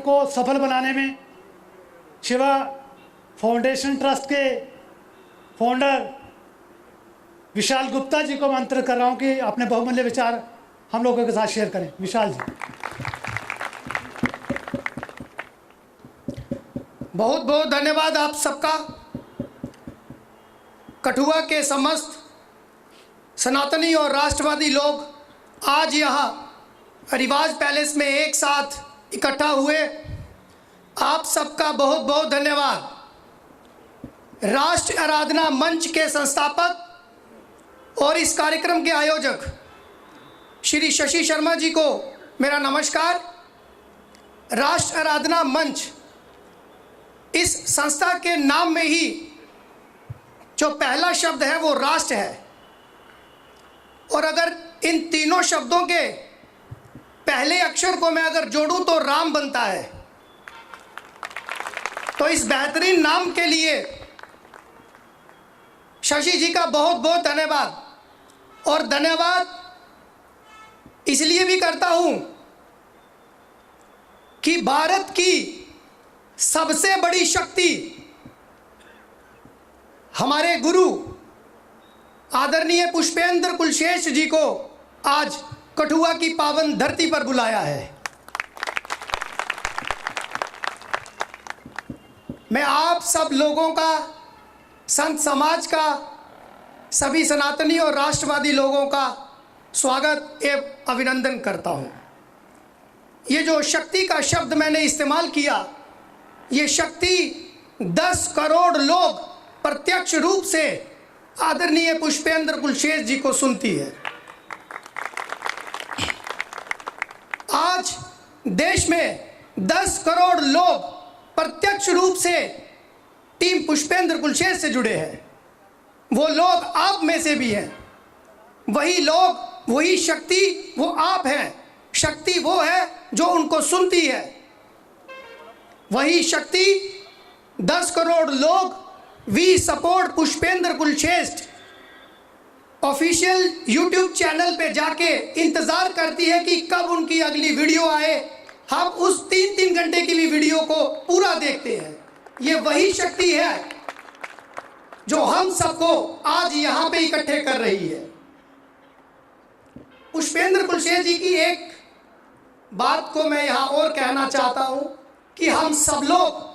को सफल बनाने में शिवा फाउंडेशन ट्रस्ट के फाउंडर विशाल गुप्ता जी को आमंत्रित कर रहा हूं कि अपने बहुमूल्य विचार हम लोगों के साथ शेयर करें। विशाल जी। बहुत बहुत धन्यवाद आप सबका। कठुआ के समस्त सनातनी और राष्ट्रवादी लोग आज यहाँ रिवाज पैलेस में एक साथ इकट्ठा हुए, आप सबका बहुत बहुत धन्यवाद। राष्ट्र आराधना मंच के संस्थापक और इस कार्यक्रम के आयोजक श्री शशि शर्मा जी को मेरा नमस्कार। राष्ट्र आराधना मंच, इस संस्था के नाम में ही जो पहला शब्द है वो राष्ट्र है, और अगर इन तीनों शब्दों के पहले अक्षर को मैं अगर जोड़ूं तो राम बनता है। तो इस बेहतरीन नाम के लिए शशि जी का बहुत बहुत धन्यवाद। और धन्यवाद इसलिए भी करता हूं कि भारत की सबसे बड़ी शक्ति हमारे गुरु आदरणीय पुष्पेंद्र कुलशेष जी को आज कठुआ की पावन धरती पर बुलाया है। मैं आप सब लोगों का, संत समाज का, सभी सनातनी और राष्ट्रवादी लोगों का स्वागत एवं अभिनंदन करता हूं। ये जो शक्ति का शब्द मैंने इस्तेमाल किया, ये शक्ति 10 करोड़ लोग प्रत्यक्ष रूप से आदरणीय पुष्पेंद्र कुलशेष जी को सुनती है। आज देश में 10 करोड़ लोग प्रत्यक्ष रूप से टीम पुष्पेंद्र कुलशेष से जुड़े हैं। वो लोग आप में से भी हैं। वही लोग, वही शक्ति वो आप हैं। शक्ति वो है जो उनको सुनती है। वही शक्ति 10 करोड़ लोग we support Pushpendra Kulshreshtha official YouTube channel पे जाके इंतजार करती है कि कब उनकी अगली वीडियो आए। हम उस 3-3 घंटे की भी वीडियो को पूरा देखते हैं। ये वही शक्ति है जो हम सबको आज यहाँ पे इकट्ठे कर रही है। पुष्पेंद्र कुलशेष जी की एक बात को मैं यहाँ और कहना चाहता हूँ कि हम सब लोग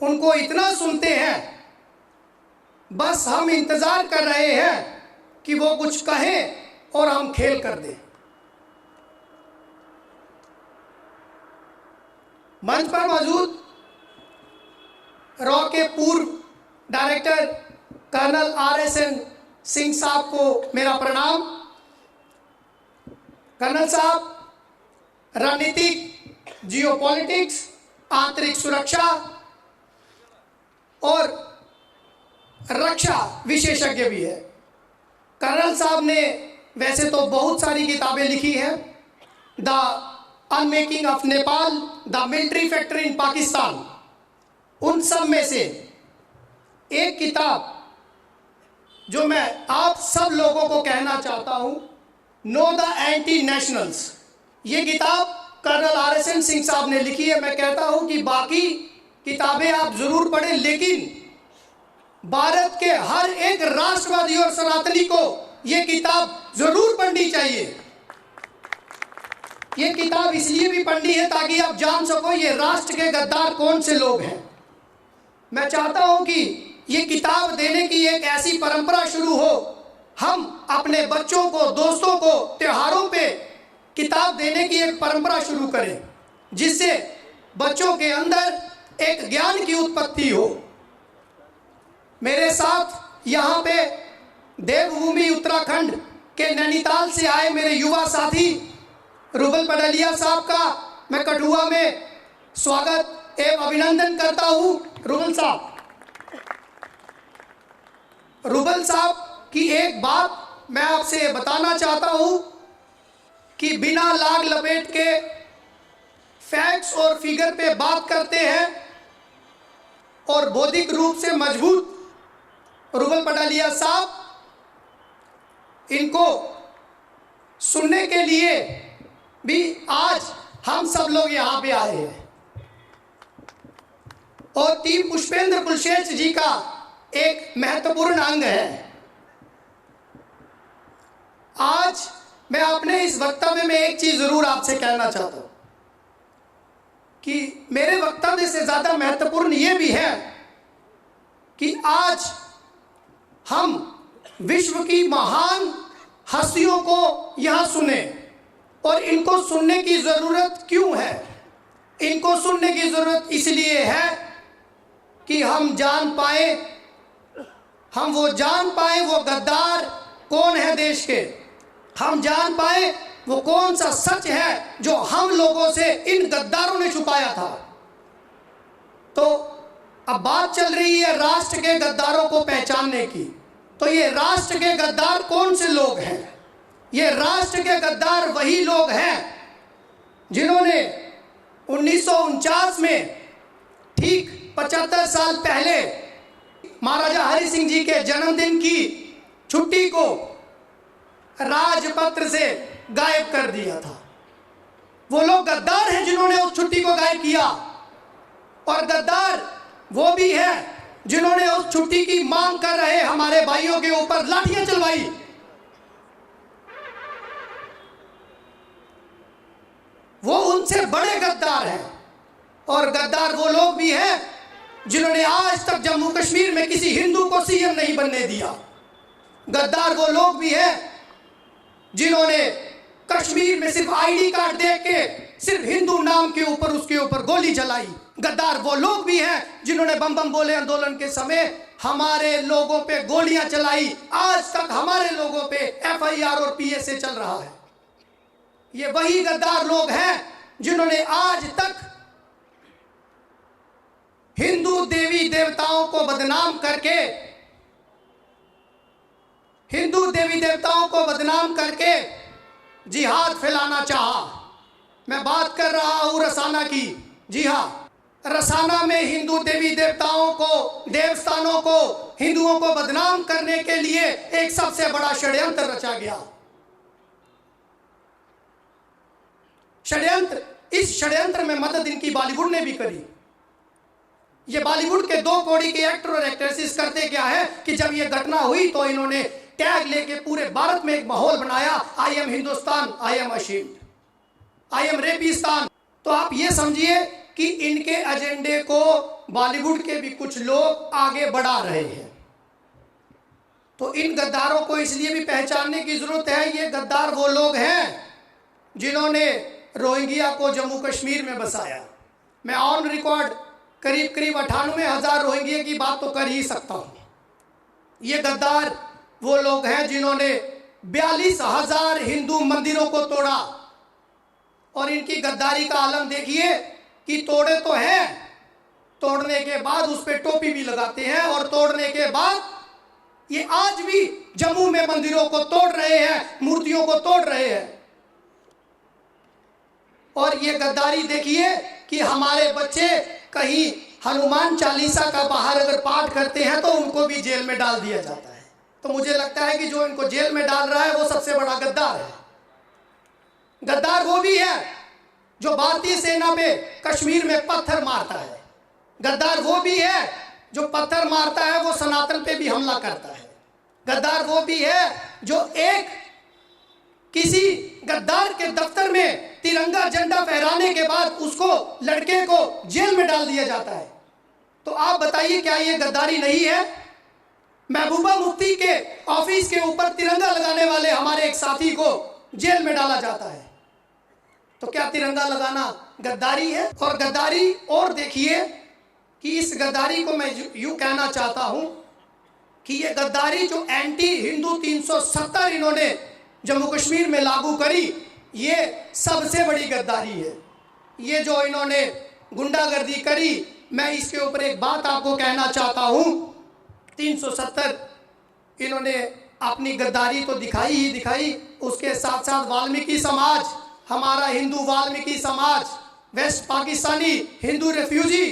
उनको इतना सुनते हैं, बस हम इंतजार कर रहे हैं कि वो कुछ कहें और हम खेल कर दें। मंच पर मौजूद रॉ के पूर्व डायरेक्टर कर्नल RSN सिंह साहब को मेरा प्रणाम। कर्नल साहब रणनीतिक, जियोपॉलिटिक्स, आंतरिक सुरक्षा और रक्षा विशेषज्ञ भी है। कर्नल साहब ने वैसे तो बहुत सारी किताबें लिखी हैं। The unmaking of Nepal, the military factor in Pakistan, उन सब में से एक किताब जो मैं आप सब लोगों को कहना चाहता हूं, नो द एंटी नेशनल्स, ये किताब कर्नल RSN सिंह साहब ने लिखी है। मैं कहता हूं कि बाकी किताबें आप जरूर पढ़ें, लेकिन भारत के हर एक राष्ट्रवादी और सनातनी को यह किताब जरूर पढ़नी चाहिए। ये किताब इसलिए भी पढ़नी है ताकि आप जान सको ये राष्ट्र के गद्दार कौन से लोग हैं। मैं चाहता हूं कि ये किताब देने की एक ऐसी परंपरा शुरू हो। हम अपने बच्चों को, दोस्तों को त्योहारों पे किताब देने की एक परंपरा शुरू करें, जिससे बच्चों के अंदर एक ज्ञान की उत्पत्ति हो। मेरे साथ यहाँ पे देवभूमि उत्तराखंड के नैनीताल से आए मेरे युवा साथी रुबल पडलिया साहब का मैं कठुआ में स्वागत एवं अभिनंदन करता हूँ। रुबल साहब की एक बात मैं आपसे बताना चाहता हूँ कि बिना लाग लपेट के फैक्ट्स और फिगर पे बात करते हैं और बौद्धिक रूप से मजबूत रुबल पडलिया साहब, इनको सुनने के लिए भी आज हम सब लोग यहाँ पे आए हैं और टीम पुष्पेंद्र कुलशेष जी का एक महत्वपूर्ण अंग है। आज मैं अपने इस वक्तव्य में एक चीज जरूर आपसे कहना चाहता हूं कि मेरे वक्तव्य से ज्यादा महत्वपूर्ण यह भी है कि आज हम विश्व की महान हस्तियों को यहां सुने। और इनको सुनने की जरूरत क्यों है? इनको सुनने की जरूरत इसलिए है कि हम जान पाए, हम वो जान पाए वो गद्दार कौन है देश के, हम जान पाए वो कौन सा सच है जो हम लोगों से इन गद्दारों ने छुपाया था। तो अब बात चल रही है राष्ट्र के गद्दारों को पहचानने की। तो ये राष्ट्र के गद्दार कौन से लोग हैं? ये राष्ट्र के गद्दार वही लोग हैं जिन्होंने 1949 में ठीक 75 साल पहले महाराजा हरि सिंह जी के जन्मदिन की छुट्टी को राजपत्र से गायब कर दिया था। वो लोग गद्दार हैं जिन्होंने उस छुट्टी को गायब किया। और गद्दार वो भी हैं जिन्होंने उस छुट्टी की मांग कर रहे हमारे भाइयों के ऊपर लाठियां चलवाई। वो उनसे बड़े गद्दार हैं। और गद्दार वो लोग भी हैं जिन्होंने आज तक जम्मू कश्मीर में किसी हिंदू को सीएम नहीं बनने दिया। गद्दार वो लोग भी हैं जिन्होंने कश्मीर में सिर्फ आईडी कार्ड देख के सिर्फ हिंदू नाम के ऊपर उसके ऊपर गोली चलाई। गद्दार वो लोग भी हैं जिन्होंने बम बम बोले आंदोलन के समय हमारे लोगों पे गोलियां चलाई। आज तक हमारे लोगों पे एफआईआर और पीएसए चल रहा है। ये वही गद्दार लोग हैं जिन्होंने आज तक हिंदू देवी देवताओं को बदनाम करके, हिंदू देवी देवताओं को बदनाम करके जिहाद फैलाना चाहा। मैं बात कर रहा हूं रसाना की। जी हां, रसाना में हिंदू देवी देवताओं को, देवस्थानों को, हिंदुओं को बदनाम करने के लिए एक सबसे बड़ा षड्यंत्र रचा गया। षड्यंत्र, इस षड्यंत्र में मदद इनकी बॉलीवुड ने भी करी। ये बॉलीवुड के 2 कौड़ी के एक्टर और एक्ट्रेसेस करते क्या है कि जब ये घटना हुई तो इन्होंने टैग लेके पूरे भारत में एक माहौल बनाया, I am Hindustan, I am ashamed, I am Rapistan. तो आप ये समझिए कि इनके एजेंडे को बॉलीवुड के भी कुछ लोग आगे बढ़ा रहे हैं। तो इन गद्दारों को इसलिए भी पहचानने की जरूरत है। ये गद्दार वो लोग हैं जिन्होंने रोहिंग्या को जम्मू कश्मीर में बसाया। मैं ऑन रिकॉर्ड करीब 98,000 रोहिंग्या की बात तो कर ही सकता हूं। ये गद्दार वो लोग हैं जिन्होंने 42,000 हिंदू मंदिरों को तोड़ा। और इनकी गद्दारी का आलम देखिए कि तोड़े तो हैं, तोड़ने के बाद उस पर टोपी भी लगाते हैं और तोड़ने के बाद ये आज भी जम्मू में मंदिरों को तोड़ रहे हैं, मूर्तियों को तोड़ रहे हैं। और ये गद्दारी देखिए कि हमारे बच्चे कहीं हनुमान चालीसा का बाहर अगर पाठ करते हैं तो उनको भी जेल में डाल दिया जाता है। तो मुझे लगता है कि जो इनको जेल में डाल रहा है वो सबसे बड़ा गद्दार है। गद्दार वो भी है जो भारतीय सेना पे कश्मीर में पत्थर मारता है। गद्दार वो भी है जो पत्थर मारता है वो सनातन पे भी हमला करता है। गद्दार वो भी है जो एक किसी गद्दार के दफ्तर में तिरंगा झंडा फहराने के बाद उसको, लड़के को जेल में डाल दिया जाता है। तो आप बताइए क्या ये गद्दारी नहीं है? महबूबा मुफ्ती के ऑफिस के ऊपर तिरंगा लगाने वाले हमारे एक साथी को जेल में डाला जाता है। तो क्या तिरंगा लगाना गद्दारी है? और गद्दारी, और देखिए कि इस गद्दारी को मैं यूं कहना चाहता हूं कि ये गद्दारी जो एंटी हिंदू 370 इन्होंने जम्मू कश्मीर में लागू करी, ये सबसे बड़ी गद्दारी है। ये जो इन्होंने गुंडागर्दी करी, मैं इसके ऊपर एक बात आपको कहना चाहता हूं। 370 इन्होंने अपनी गद्दारी तो दिखाई ही दिखाई, उसके साथ साथ वाल्मीकि समाज, हमारा हिंदू वाल्मीकि समाज, वेस्ट पाकिस्तानी हिंदू रेफ्यूजी,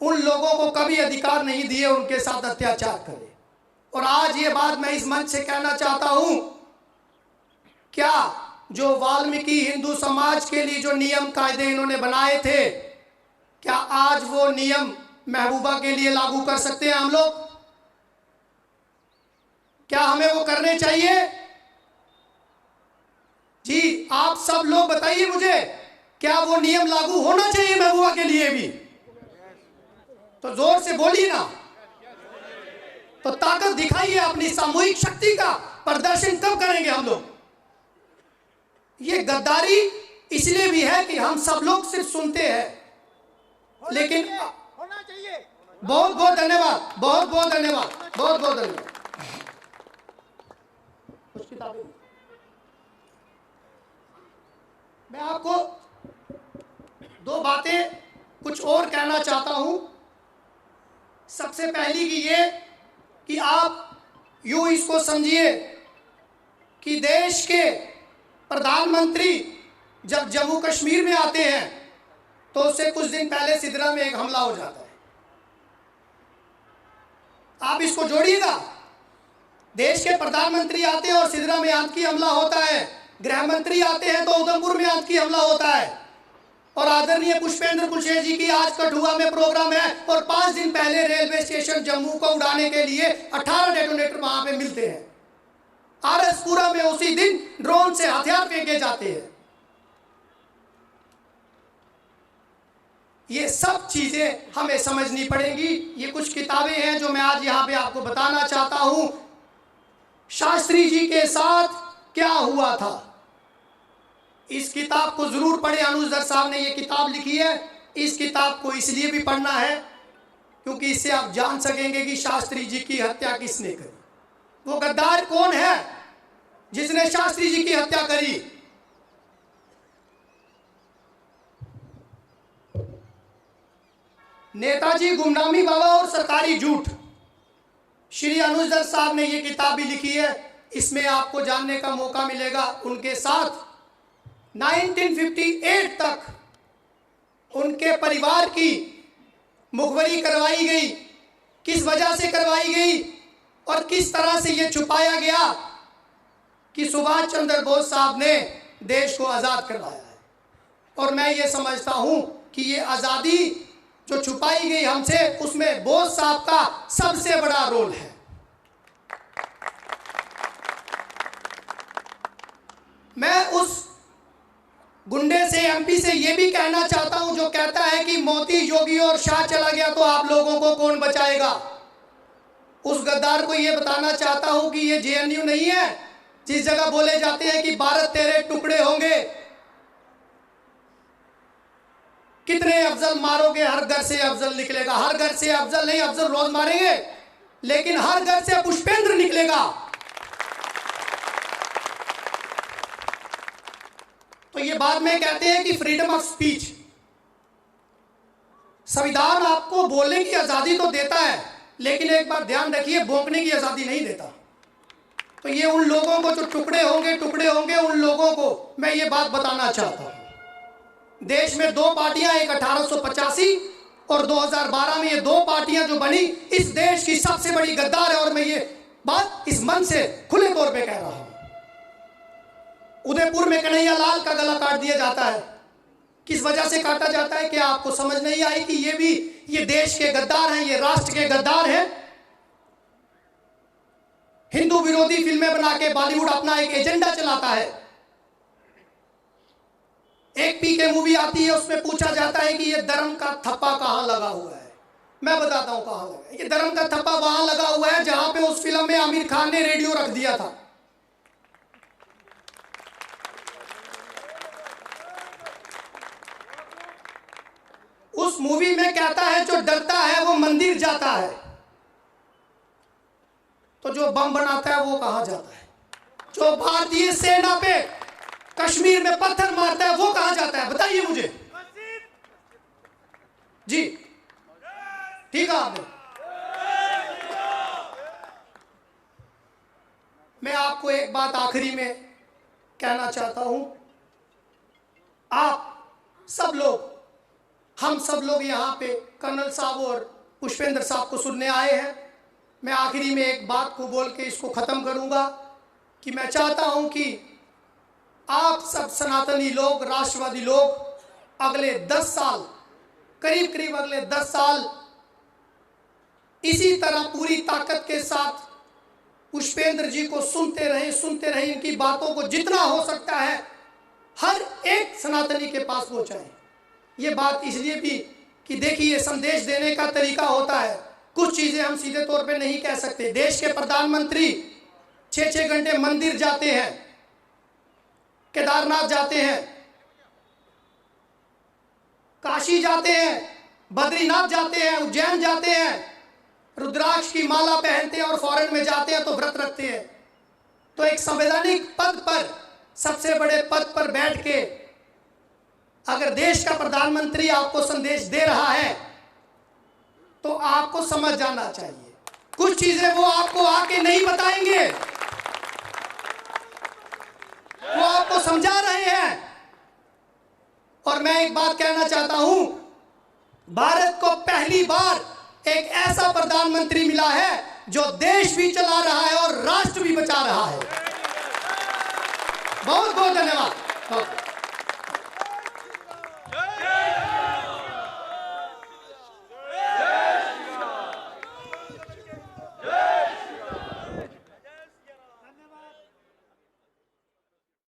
उन लोगों को कभी अधिकार नहीं दिए उनके साथ अत्याचार करे। और आज ये बात मैं इस मंच से कहना चाहता हूं, क्या जो वाल्मीकि हिंदू समाज के लिए जो नियम कायदे इन्होंने बनाए थे, क्या आज वो नियम महबूबा के लिए लागू कर सकते हैं हम लोग? क्या हमें वो करने चाहिए? जी, आप सब लोग बताइए मुझे, क्या वो नियम लागू होना चाहिए महबूबा के लिए भी? तो जोर से बोलिए ना, तो ताकत दिखाइए, अपनी सामूहिक शक्ति का प्रदर्शन कब करेंगे हम लोग? ये गद्दारी इसलिए भी है कि हम सब लोग सिर्फ सुनते हैं, लेकिन होना चाहिए। बहुत बहुत धन्यवाद, बहुत बहुत धन्यवाद, बहुत बहुत धन्यवाद। कुछ किताबें मैं आपको दो बातें कुछ और कहना चाहता हूं। सबसे पहली की ये कि आप यूं इसको समझिए कि देश के प्रधानमंत्री जब जम्मू कश्मीर में आते हैं तो उससे कुछ दिन पहले सिदरा में एक हमला हो जाता है। आप इसको जोड़िएगा, देश के प्रधानमंत्री आते हैं और सिदरा में आतंकी हमला होता है, गृह मंत्री आते हैं तो उधमपुर में आतंकी हमला होता है, और आदरणीय पुष्पेंद्र कुशवाहा जी की आज कठुआ में प्रोग्राम है, और 5 दिन पहले रेलवे स्टेशन जम्मू को उड़ाने के लिए 18 डेटोनेटर वहां पे मिलते हैं। आरएसपुरा में उसी दिन ड्रोन से हथियार फेंके जाते हैं। ये सब चीजें हमें समझनी पड़ेंगी। ये कुछ किताबें हैं जो मैं आज यहाँ पे आपको बताना चाहता हूं। शास्त्री जी के साथ क्या हुआ था, इस किताब को जरूर पढ़े। अनुज दर साहब ने ये किताब लिखी है। इस किताब को इसलिए भी पढ़ना है क्योंकि इससे आप जान सकेंगे कि शास्त्री जी की हत्या किसने करी, वो गद्दार कौन है जिसने शास्त्री जी की हत्या करी। नेताजी, गुमनामी बाबा और सरकारी झूठ, श्री अनुज दर साहब ने ये किताब भी लिखी है। इसमें आपको जानने का मौका मिलेगा उनके साथ 1958 तक उनके परिवार की मुखबरी करवाई गई, किस वजह से करवाई गई और किस तरह से ये छुपाया गया कि सुभाष चंद्र बोस साहब ने देश को आज़ाद करवाया है। और मैं ये समझता हूं कि ये आज़ादी जो छुपाई गई हमसे, उसमें बोस साहब का सबसे बड़ा रोल है। मैं उस गुंडे से, एमपी से ये भी कहना चाहता हूं जो कहता है कि मोदी, योगी और शाह चला गया तो आप लोगों को कौन बचाएगा। उस गद्दार को ये बताना चाहता हूं कि ये जेएनयू नहीं है जिस जगह बोले जाते हैं कि भारत तेरे टुकड़े होंगे। कितने अफजल मारोगे, हर घर से अफजल निकलेगा। हर घर से अफजल नहीं, अफजल रोज मारेंगे, लेकिन हर घर से पुष्पेंद्र निकलेगा। तो ये बाद में कहते हैं कि फ्रीडम ऑफ स्पीच, संविधान आपको बोलने की आजादी तो देता है, लेकिन एक बात ध्यान रखिए, भौंकने की आजादी नहीं देता। तो ये उन लोगों को जो टुकड़े होंगे, उन लोगों को मैं ये बात बताना चाहता हूं। देश में 2 पार्टियां, एक 1885 और 2012 में, ये 2 पार्टियां जो बनी, इस देश की सबसे बड़ी गद्दार है। और मैं ये बात इस मन से खुले तौर पे कह रहा हूं। उदयपुर में कन्हैया लाल का गला काट दिया जाता है, किस वजह से काटा जाता है? क्या आपको समझ नहीं आई कि ये भी ये देश के गद्दार हैं, ये राष्ट्र के गद्दार हैं। हिंदू विरोधी फिल्में बना के बॉलीवुड अपना एक एजेंडा चलाता है। एक पीके मूवी आती है, उसमें पूछा जाता है कि ये धर्म का थप्पा कहां लगा हुआ है। मैं बताता हूं कहां लगा है। ये धर्म का थप्पा वहां लगा हुआ है जहां पे उस फिल्म में आमिर खान ने रेडियो रख दिया था। उस मूवी में कहता है जो डरता है वो मंदिर जाता है, तो जो बम बनाता है वो कहां जाता है? जो भारतीय सेना पे कश्मीर में पत्थर मारता है वो कहां जाता है? बताइए मुझे। जी ठीक है आपने। मैं आपको एक बात आखिरी में कहना चाहता हूं। आप सब लोग, हम सब लोग यहाँ पे कर्नल साहब और पुष्पेंद्र साहब को सुनने आए हैं। मैं आखिरी में एक बात को बोल के इसको ख़त्म करूँगा कि मैं चाहता हूँ कि आप सब सनातनी लोग, राष्ट्रवादी लोग अगले 10 साल, करीब करीब अगले 10 साल इसी तरह पूरी ताकत के साथ पुष्पेंद्र जी को सुनते रहे, इनकी बातों को जितना हो सकता है हर एक सनातनी के पास पहुंचाएं। ये बात इसलिए भी कि देखिए, संदेश देने का तरीका होता है, कुछ चीजें हम सीधे तौर पे नहीं कह सकते। देश के प्रधानमंत्री 6-6 घंटे मंदिर जाते हैं, केदारनाथ जाते हैं, काशी जाते हैं, बद्रीनाथ जाते हैं, उज्जैन जाते हैं, रुद्राक्ष की माला पहनते हैं और फॉरेन में जाते हैं तो व्रत रखते हैं। तो एक संवैधानिक पद पर, सबसे बड़े पद पर बैठ के अगर देश का प्रधानमंत्री आपको संदेश दे रहा है तो आपको समझ जाना चाहिए। कुछ चीजें वो आपको आके नहीं बताएंगे, वो आपको समझा रहे हैं। और मैं एक बात कहना चाहता हूं, भारत को पहली बार एक ऐसा प्रधानमंत्री मिला है जो देश भी चला रहा है और राष्ट्र भी बचा रहा है। बहुत बहुत धन्यवाद।